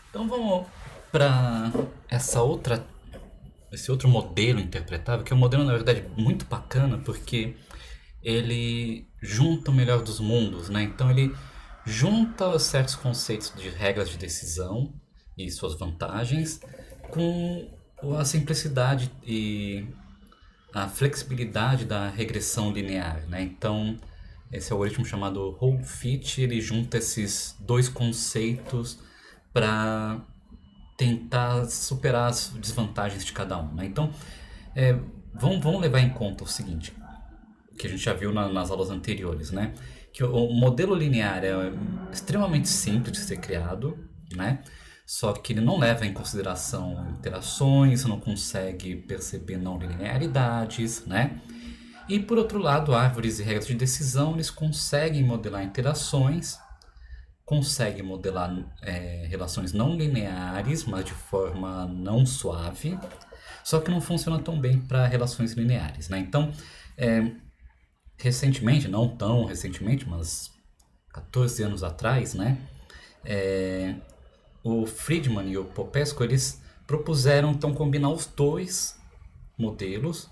Então vamos para esse outro modelo interpretável, que é um modelo na verdade muito bacana, porque ele junta o melhor dos mundos, né? Então ele junta certos conceitos de regras de decisão e suas vantagens com a simplicidade e a flexibilidade da regressão linear, né? Então, esse algoritmo chamado Whole Fit, ele junta esses dois conceitos para tentar superar as desvantagens de cada um, né? Então, é, vamos levar em conta o seguinte, que a gente já viu nas aulas anteriores, né? Que o modelo linear é extremamente simples de ser criado, né? Só que ele não leva em consideração interações, não consegue perceber não linearidades, né? E por outro lado, árvores e regras de decisão, eles conseguem modelar interações, conseguem modelar relações não lineares, mas de forma não suave, só que não funciona tão bem para relações lineares, né? Então, recentemente, não tão recentemente, mas 14 anos atrás, né? O Friedman e o Popesco, eles propuseram então combinar os dois modelos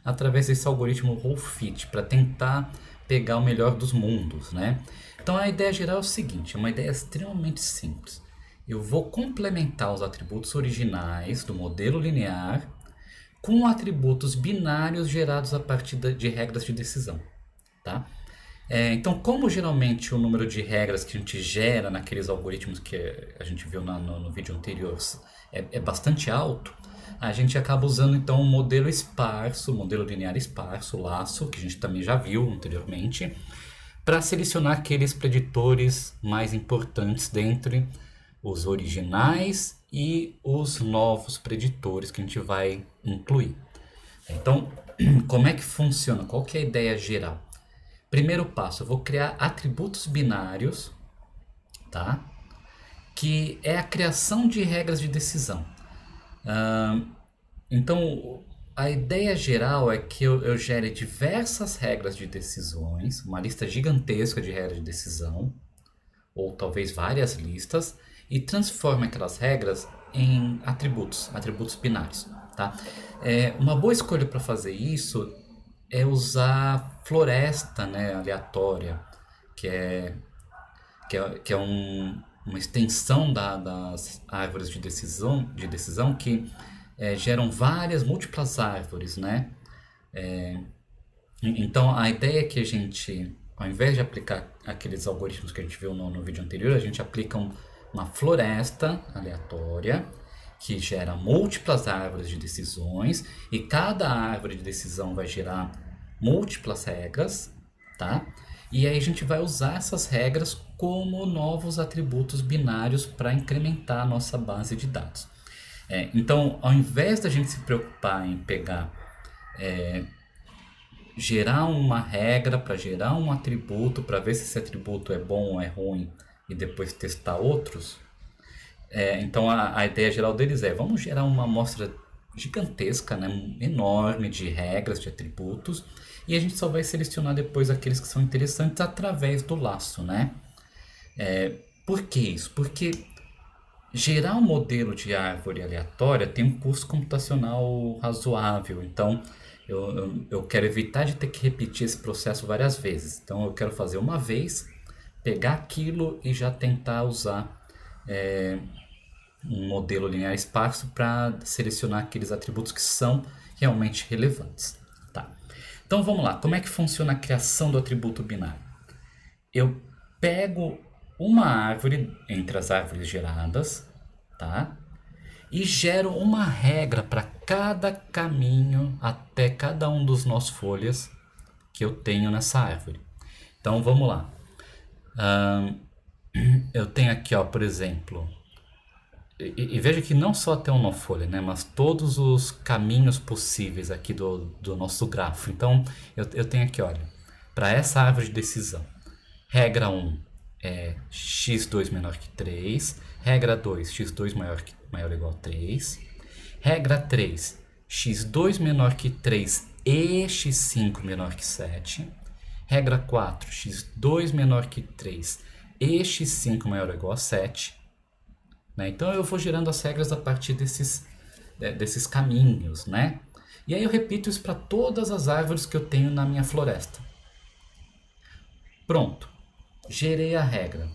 através desse algoritmo Whole Fit para tentar pegar o melhor dos mundos, né? Então a ideia geral é o seguinte, é uma ideia extremamente simples. Eu vou complementar os atributos originais do modelo linear com atributos binários gerados a partir de regras de decisão, tá? Então, como geralmente o número de regras que a gente gera naqueles algoritmos que a gente viu no vídeo anterior é bastante alto, a gente acaba usando então um modelo esparso, modelo linear esparso, laço, que a gente também já viu anteriormente, para selecionar aqueles preditores mais importantes dentre os originais e os novos preditores que a gente vai incluir. Então, como é que funciona? Qual que é a ideia geral? Primeiro passo, eu vou criar atributos binários, tá? Que é a criação de regras de decisão. Então, a ideia geral é que eu gere diversas regras de decisões, uma lista gigantesca de regras de decisão, ou talvez várias listas, e transforme aquelas regras em atributos binários, tá? Uma boa escolha para fazer isso é usar floresta, né, aleatória, que é, uma extensão das árvores de decisão que geram várias múltiplas árvores, né? Então a ideia é que a gente, ao invés de aplicar aqueles algoritmos que a gente viu no vídeo anterior, a gente aplica uma floresta aleatória que gera múltiplas árvores de decisões e cada árvore de decisão vai gerar múltiplas regras, tá? E aí a gente vai usar essas regras como novos atributos binários para incrementar a nossa base de dados. Então, ao invés da gente se preocupar em pegar gerar uma regra para gerar um atributo para ver se esse atributo é bom ou é ruim e depois testar outros. Então a ideia geral deles é vamos gerar uma amostra gigantesca, né, enorme de regras, de atributos e a gente só vai selecionar depois aqueles que são interessantes através do laço, né? Por que isso? Porque gerar um modelo de árvore aleatória tem um custo computacional razoável, então eu quero evitar de ter que repetir esse processo várias vezes. Então eu quero fazer uma vez, pegar aquilo e já tentar usar um modelo linear esparso para selecionar aqueles atributos que são realmente relevantes. Tá. Então vamos lá, como é que funciona a criação do atributo binário? Eu pego uma árvore entre as árvores geradas, tá? E gero uma regra para cada caminho até cada um dos nós folhas que eu tenho nessa árvore. Então vamos lá. Eu tenho aqui, ó, por exemplo, e veja que não só até uma folha, né, mas todos os caminhos possíveis aqui do nosso grafo. Então eu tenho aqui, olha, para essa árvore de decisão, regra 1 é x2 menor que 3, regra 2, x2 maior ou igual a 3, regra 3, x2 menor que 3 e x5 menor que 7, regra 4, x2 menor que 3 e x5 maior ou igual a 7, né? Então eu vou gerando as regras a partir desses caminhos, né? E aí eu repito isso para todas as árvores que eu tenho na minha floresta. Pronto, gerei a regra.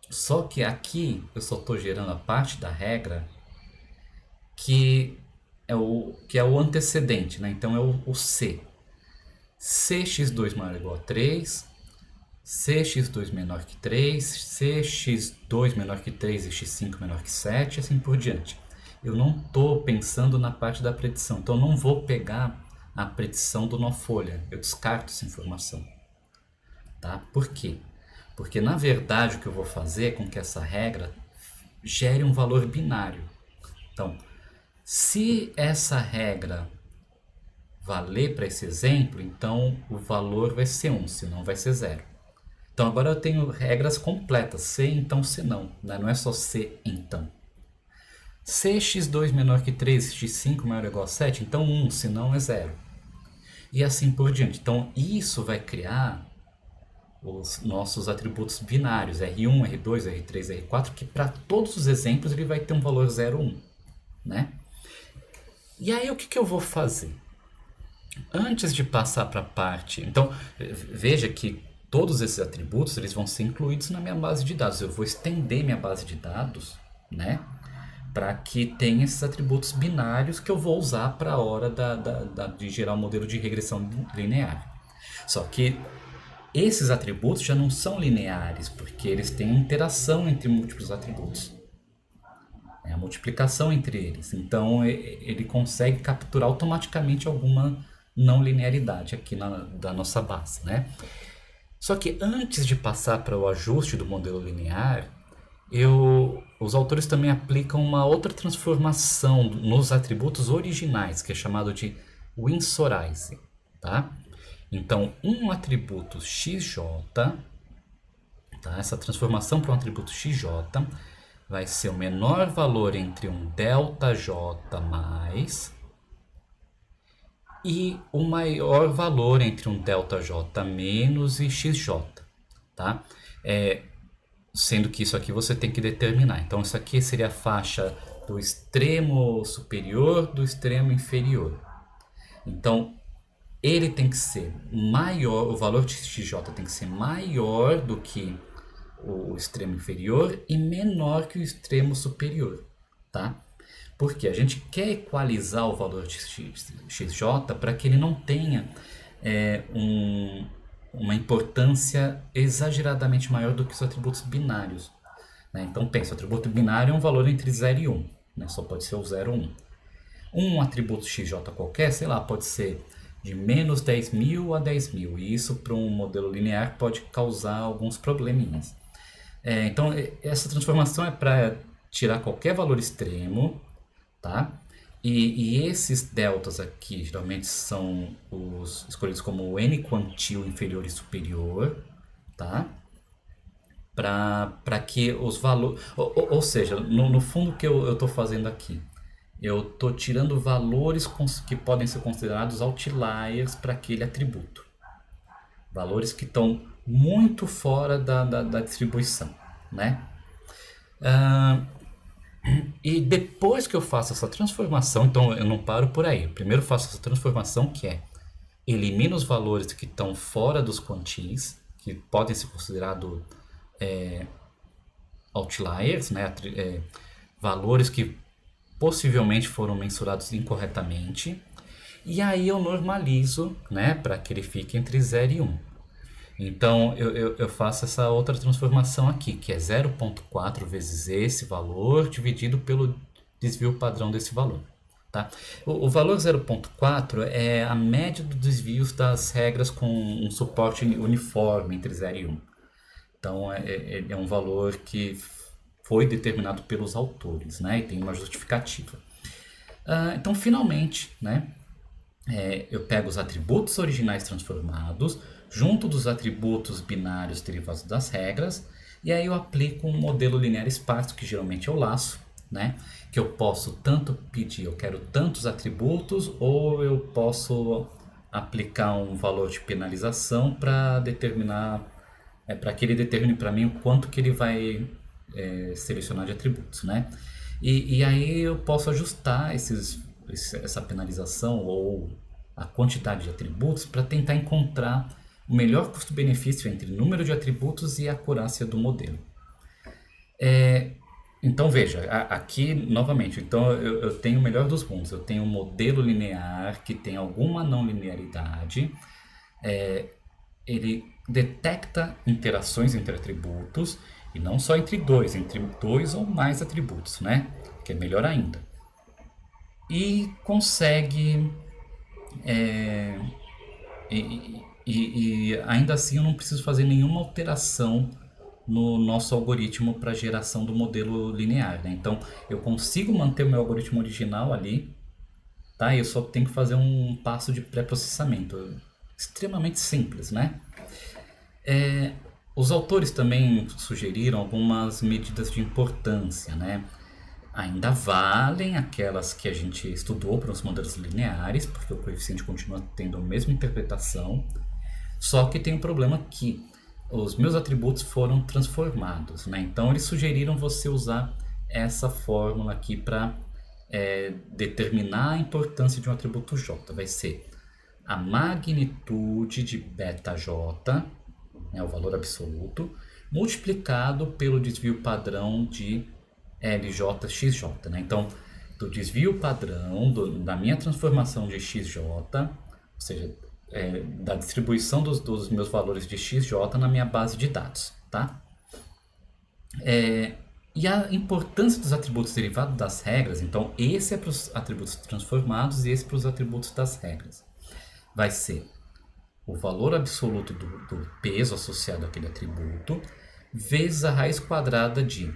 Só que aqui eu só estou gerando a parte da regra que é o antecedente, né? Então é o C. Cx2 maior ou igual a 3, Cx2 menor que 3, Cx2 menor que 3 e x5 menor que 7, assim por diante. Eu não estou pensando na parte da predição, então eu não vou pegar a predição do nó-folha, eu descarto essa informação. Tá? Por quê? Porque na verdade o que eu vou fazer é com que essa regra gere um valor binário. Então, se essa regra valer para esse exemplo, então o valor vai ser 1, senão vai ser 0. Então agora eu tenho regras completas, se então, se não, né? Não é só se então. Se x2 menor que 3, x5 maior ou igual a 7, então 1, senão é 0. E assim por diante. Então isso vai criar os nossos atributos binários, R1, R2, R3, R4, que para todos os exemplos ele vai ter um valor 0, 1. Né? E aí o que eu vou fazer? Antes de passar para a parte... Então, veja que todos esses atributos eles vão ser incluídos na minha base de dados. Eu vou estender minha base de dados, né? Para que tenha esses atributos binários que eu vou usar para a hora de gerar um modelo de regressão linear. Só que esses atributos já não são lineares, porque eles têm interação entre múltiplos atributos. É a multiplicação entre eles. Então ele consegue capturar automaticamente alguma não linearidade aqui da nossa base, né? Só que antes de passar para o ajuste do modelo linear, os autores também aplicam uma outra transformação nos atributos originais, que é chamado de Winsorize, tá? Então, um atributo xj, tá? Essa transformação para um atributo xj vai ser o menor valor entre um ΔJ mais e o maior valor entre um ΔJ menos e xj, tá? Sendo que isso aqui você tem que determinar. Então isso aqui seria a faixa do extremo superior do extremo inferior. Então ele tem que ser maior, o valor de xj tem que ser maior do que o extremo inferior e menor que o extremo superior, tá? Porque a gente quer equalizar o valor de xj para que ele não tenha uma importância exageradamente maior do que os atributos binários, né? Então pensa, o atributo binário é um valor entre 0 e 1, né? Só pode ser o 0 ou 1. Um atributo xj qualquer, sei lá, pode ser de menos 10.000 a 10.000, e isso para um modelo linear pode causar alguns probleminhas. Então essa transformação é para tirar qualquer valor extremo, tá? E esses deltas aqui geralmente são os escolhidos como n quantil inferior e superior, tá? Para que os valores... Ou seja, no fundo o que eu estou fazendo aqui? Eu estou tirando valores que podem ser considerados outliers para aquele atributo. Valores que estão muito fora da distribuição, né? E depois que eu faço essa transformação, então eu não paro por aí. Primeiro eu faço essa transformação que elimino os valores que estão fora dos quantis, que podem ser considerados outliers, né? Valores que possivelmente foram mensurados incorretamente. E aí eu normalizo, né, para que ele fique entre 0 e 1. Então eu faço essa outra transformação aqui, que é 0,4 vezes esse valor dividido pelo desvio padrão desse valor. Tá? O valor 0,4 é a média dos desvios das regras com um suporte uniforme entre 0 e 1. Então é um valor que foi determinado pelos autores, né, e tem uma justificativa. Então finalmente, né, eu pego os atributos originais transformados junto dos atributos binários derivados das regras, e aí eu aplico um modelo linear esparso, que geralmente é o laço, né? Que eu posso tanto pedir, eu quero tantos atributos, ou eu posso aplicar um valor de penalização para determinar, para que ele determine para mim o quanto que ele vai selecionar de atributos, né? E aí eu posso ajustar essa penalização ou a quantidade de atributos para tentar encontrar o melhor custo-benefício entre número de atributos e a acurácia do modelo. Então veja, aqui novamente, então eu tenho o melhor dos mundos. Eu tenho um modelo linear que tem alguma não linearidade, ele detecta interações entre atributos e não só entre dois ou mais atributos, né? Que é melhor ainda. E consegue e ainda assim eu não preciso fazer nenhuma alteração no nosso algoritmo para geração do modelo linear, né? Então eu consigo manter o meu algoritmo original ali, tá? Eu só tenho que fazer um passo de pré-processamento extremamente simples, né? Os autores também sugeriram algumas medidas de importância, né? Ainda valem aquelas que a gente estudou para os modelos lineares, porque o coeficiente continua tendo a mesma interpretação, só que tem um problema que os meus atributos foram transformados, né? Então eles sugeriram você usar essa fórmula aqui para determinar a importância de um atributo J. Vai ser a magnitude de beta-J, né, o valor absoluto, multiplicado pelo desvio padrão de LJXJ, né? Então, do desvio padrão da minha transformação de XJ, ou seja, da distribuição dos meus valores de XJ na minha base de dados, tá? E a importância dos atributos derivados das regras, então esse é para os atributos transformados e esse para os atributos das regras. Vai ser o valor absoluto do peso associado àquele atributo vezes a raiz quadrada de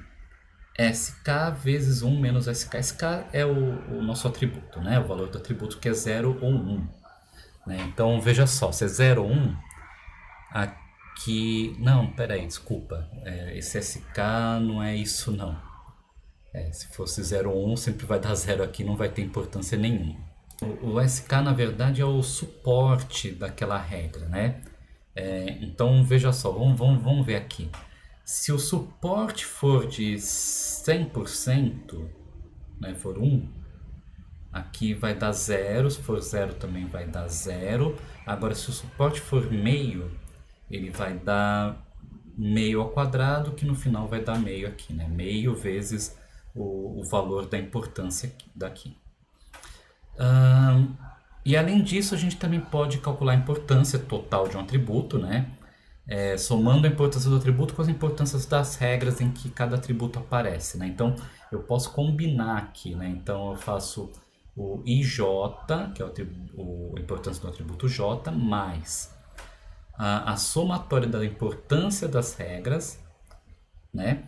SK vezes 1 menos SK. SK é o nosso atributo, né? O valor do atributo que é 0 ou 1. Né? Então, veja só, se é 0 ou 1, aqui... Não, peraí, desculpa. Esse SK não é isso, não. Se fosse 0 ou 1, sempre vai dar 0 aqui, não vai ter importância nenhuma. O SK, na verdade, é o suporte daquela regra, né? Então, veja só, vamos ver aqui. Se o suporte for de 100%, né, for 1, aqui vai dar 0, se for 0 também vai dar 0. Agora, se o suporte for meio, ele vai dar meio ao quadrado, que no final vai dar meio aqui, né? Meio vezes o valor da importância daqui. E além disso, a gente também pode calcular a importância total de um atributo, né? Somando a importância do atributo com as importâncias das regras em que cada atributo aparece, né? Então, eu posso combinar aqui, né? Então, eu faço o IJ, que é a importância do atributo J, mais a somatória da importância das regras, né?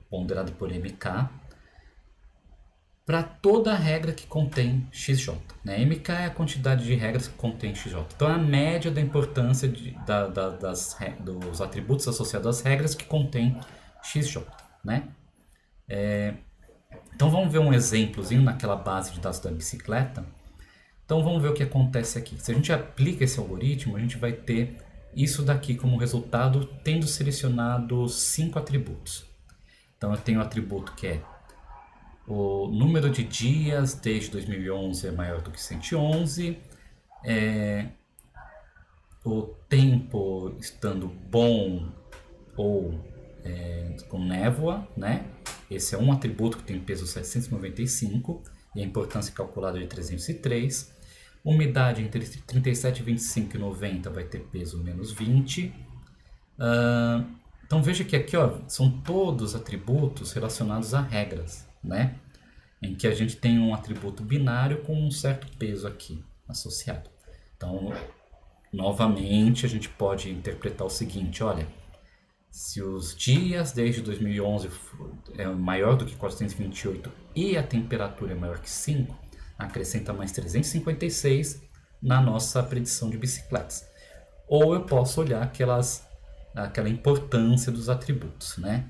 Ponderado por MK, para toda regra que contém XJ. Né? MK é a quantidade de regras que contém XJ. Então, é a média da importância dos atributos associados às regras que contém XJ. Né? Então, vamos ver um exemplozinho naquela base de dados da bicicleta. Então, vamos ver o que acontece aqui. Se a gente aplica esse algoritmo, a gente vai ter isso daqui como resultado, tendo selecionado 5 atributos. Então, eu tenho o atributo que é o número de dias desde 2011 é maior do que 111. O tempo estando bom ou com névoa, né? Esse é um atributo que tem peso 795 e a importância calculada de 303. Umidade entre 37, 25 e 90 vai ter peso menos 20. Então veja que aqui são todos atributos relacionados a regras, né? Em que a gente tem um atributo binário com um certo peso aqui associado. Então, novamente, a gente pode interpretar o seguinte, olha, se os dias desde 2011 é maior do que 428 e a temperatura é maior que 5, acrescenta mais 356 na nossa predição de bicicletas. Ou eu posso olhar aquela importância dos atributos, né?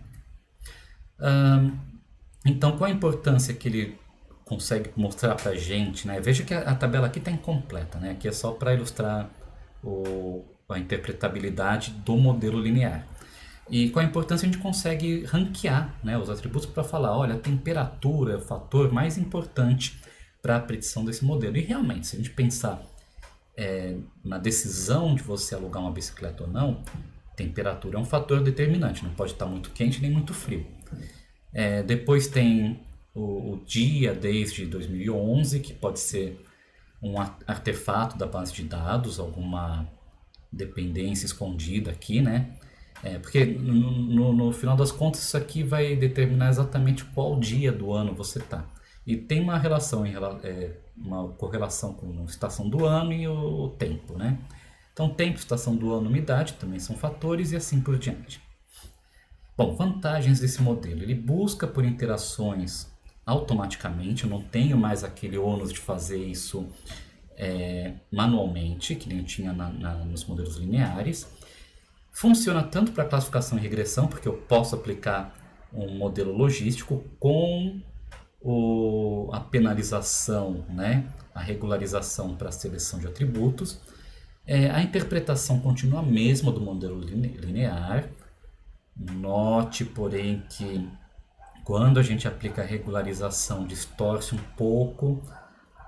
Então, qual a importância que ele consegue mostrar para a gente, né? Veja que a tabela aqui está incompleta, né? Aqui é só para ilustrar a interpretabilidade do modelo linear. E com a importância a gente consegue ranquear, né, os atributos para falar, olha, a temperatura é o fator mais importante para a predição desse modelo. E realmente, se a gente pensar na decisão de você alugar uma bicicleta ou não, temperatura é um fator determinante, não pode estar muito quente nem muito frio. Depois tem o dia desde 2011, que pode ser um artefato da base de dados, alguma dependência escondida aqui, né? Porque no final das contas isso aqui vai determinar exatamente qual dia do ano você está. E tem uma relação, uma correlação com a estação do ano e o tempo, né? Então tempo, estação do ano, umidade também são fatores e assim por diante. Bom, vantagens desse modelo. Ele busca por interações automaticamente, eu não tenho mais aquele ônus de fazer isso manualmente, que nem tinha nos modelos lineares. Funciona tanto para classificação e regressão, porque eu posso aplicar um modelo logístico com a penalização, né? A regularização para a seleção de atributos. A interpretação continua a mesma do modelo linear. Note, porém, que quando a gente aplica a regularização, distorce um pouco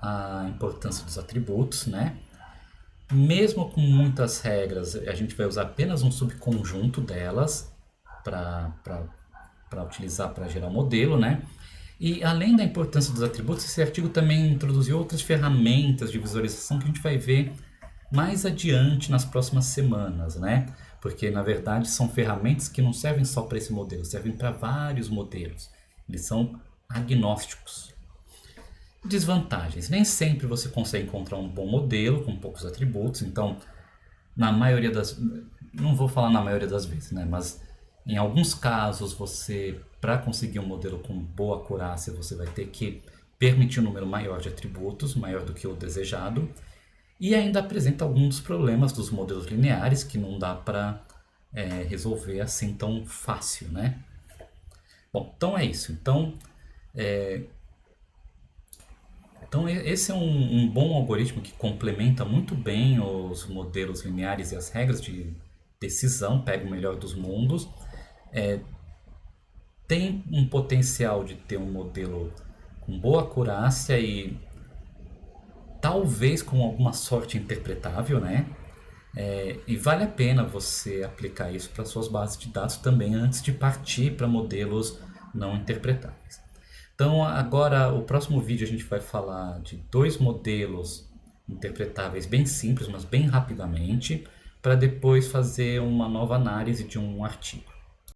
a importância dos atributos, né? Mesmo com muitas regras, a gente vai usar apenas um subconjunto delas para utilizar para gerar o modelo, né? E além da importância dos atributos, esse artigo também introduziu outras ferramentas de visualização que a gente vai ver mais adiante nas próximas semanas, né? Porque na verdade são ferramentas que não servem só para esse modelo, servem para vários modelos. Eles são agnósticos. Desvantagens. Nem sempre você consegue encontrar um bom modelo com poucos atributos, então na maioria das... não vou falar na maioria das vezes, né? Mas em alguns casos você, para conseguir um modelo com boa acurácia, você vai ter que permitir um número maior de atributos, maior do que o desejado, e ainda apresenta alguns dos problemas dos modelos lineares que não dá para resolver assim tão fácil, né? Bom, então é isso. Então esse é um bom algoritmo que complementa muito bem os modelos lineares e as regras de decisão, pega o melhor dos mundos. Tem um potencial de ter um modelo com boa acurácia e talvez com alguma sorte interpretável, né? E vale a pena você aplicar isso para suas bases de dados também antes de partir para modelos não interpretáveis. Então agora o próximo vídeo a gente vai falar de dois modelos interpretáveis bem simples, mas bem rapidamente, para depois fazer uma nova análise de um artigo.